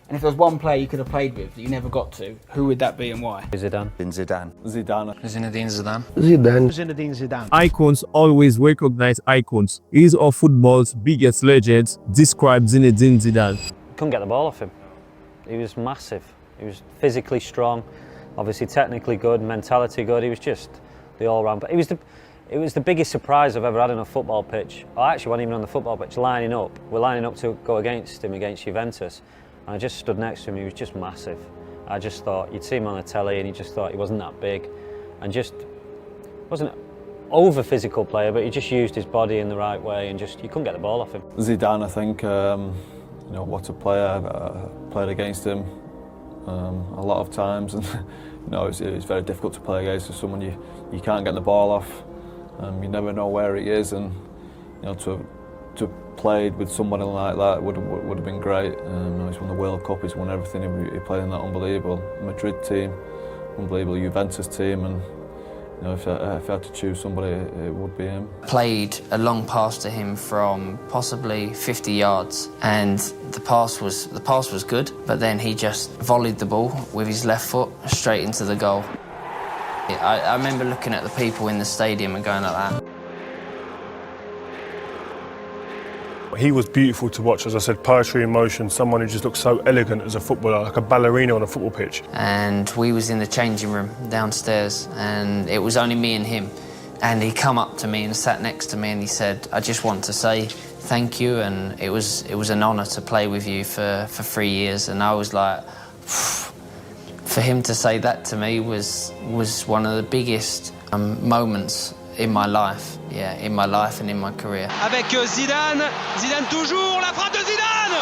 And if there was one player you could have played with that you never got to, who would that be and why? Zidane. Zidane. Zinedine Zidane. Zinedine Zidane. Icons always recognize icons. He's of football's biggest legends, described Zinedine Zidane. Couldn't get the ball off him. He was massive. He was physically strong, obviously technically good, mentality good. He was just the all-round. But it was the biggest surprise I've ever had on a football pitch. I actually wasn't even on the football pitch, lining up. We're lining up to go against him, against Juventus. And I just stood next to him, he was just massive. I just thought, you'd see him on the telly and you just thought he wasn't that big. And just, wasn't an over physical player, but he just used his body in the right way and just, you couldn't get the ball off him. Zidane, I think, you know, what a player. I played against him a lot of times, and you know, it's very difficult to play against someone you can't get the ball off. You never know where he is, and you know, to played with somebody like that would have been great. He's won the World Cup, he's won everything. He played in that unbelievable Madrid team, unbelievable Juventus team, and you know, if I had to choose somebody, it would be him. Played a long pass to him from possibly 50 yards, and the pass was good, but then he just volleyed the ball with his left foot straight into the goal. I remember looking at the people in the stadium and going like that. He was beautiful to watch, as I said, poetry in motion, someone who just looked so elegant as a footballer, like a ballerina on a football pitch. And we was in the changing room downstairs, and it was only me and him. And he come up to me and sat next to me and he said, I just want to say thank you, and it was an honour to play with you for 3 years. And I was like, for him to say that to me was one of the biggest moments in my life, in my life and in my career. Avec Zidane toujours, la frappe de Zidane!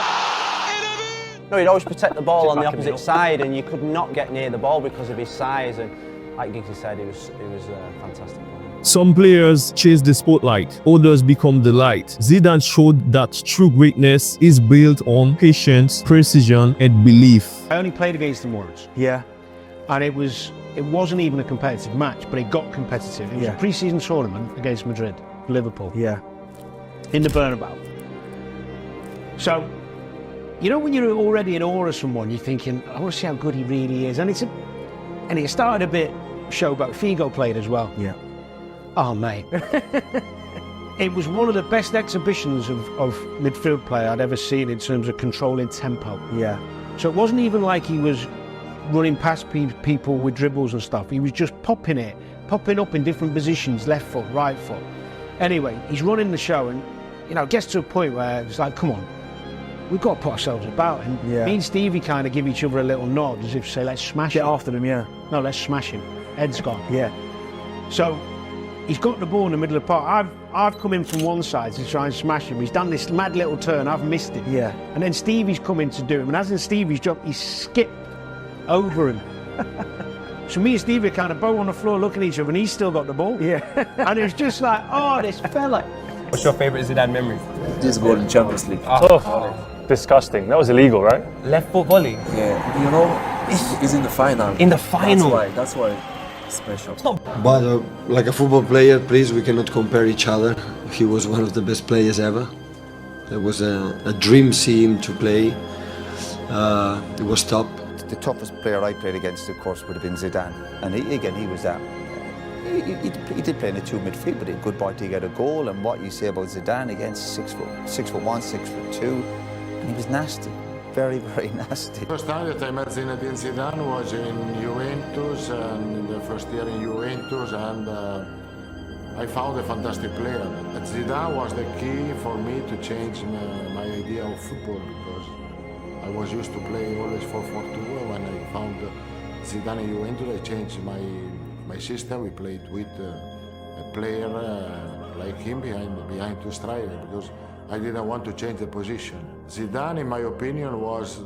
No, he'd always protect the ball on the opposite side, and you could not get near the ball because of his size. And like Giggsy said, he was a fantastic player. Some players chase the spotlight, others become the light. Zidane showed that true greatness is built on patience, precision, and belief. I only played against him once. Yeah. And it wasn't even a competitive match, but it got competitive. It was a pre-season tournament against Madrid, Liverpool. Yeah. In the Bernabeu. So, you know when you're already in awe of someone, you're thinking, I want to see how good he really is. And it started a bit showboat. Figo played as well. Yeah. Oh, mate. It was one of the best exhibitions of midfield player I'd ever seen in terms of controlling tempo. Yeah. So it wasn't even like he was running past people with dribbles and stuff. He was just popping up in different positions, left foot, right foot. Anyway, he's running the show, and you know, it gets to a point where it's like, come on, we've got to put ourselves about. And me and Stevie kind of give each other a little nod, as if to say, let's smash him. Get after him, yeah. No, let's smash him. Head's gone. Yeah. So he's got the ball in the middle of the park. I've come in from one side to try and smash him. He's done this mad little turn. I've missed it. Yeah. And then Stevie's come in to do him. And as in Stevie's jumped, he skipped over him. So me and Stevie kind of bow on the floor looking at each other, and he's still got the ball. Yeah. And it was just like, oh, this fella. What's your favourite Zidane memory? This goal in Champions League. Disgusting. That was illegal, right? Left foot volley. Yeah. You know, he's in the final. In the final. That's why it's special. But like a football player, please, we cannot compare each other. He was one of the best players ever. It was a dream seeing him to play. It was top. The toughest player I played against, of course, would have been Zidane. And he was that. He did play in a two midfield, but a good boy to get a goal. And what you say about Zidane against 6'1", 6'2", and he was nasty, very, very nasty. The first time that I met Zinedine Zidane was in Juventus, and in the first year in Juventus, and I found a fantastic player. But Zidane was the key for me to change my idea of football, because I was used to play always 4-4-2. When I found Zidane in Juventus, I changed my system. We played with a player like him behind two strikers, because I didn't want to change the position. Zidane, in my opinion, was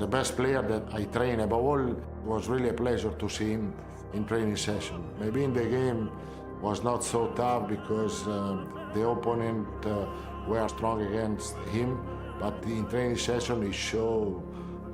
the best player that I trained. Above all, it was really a pleasure to see him in training session. Maybe in the game was not so tough because the opponent were strong against him, but in training session he showed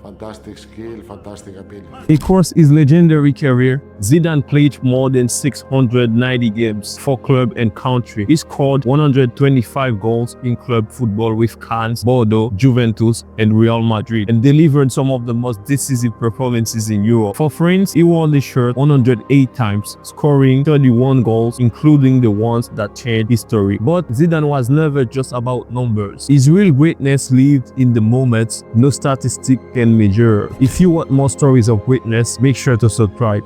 fantastic skill, fantastic ability. Across his legendary career, Zidane played more than 690 games for club and country. He scored 125 goals in club football with Cannes, Bordeaux, Juventus, and Real Madrid, and delivered some of the most decisive performances in Europe. For France, he wore the shirt 108 times, scoring 31 goals, including the ones that changed history. But Zidane was never just about numbers. His real greatness lived in the moments no statistic can measure. If you want more stories of greatness, make sure to subscribe.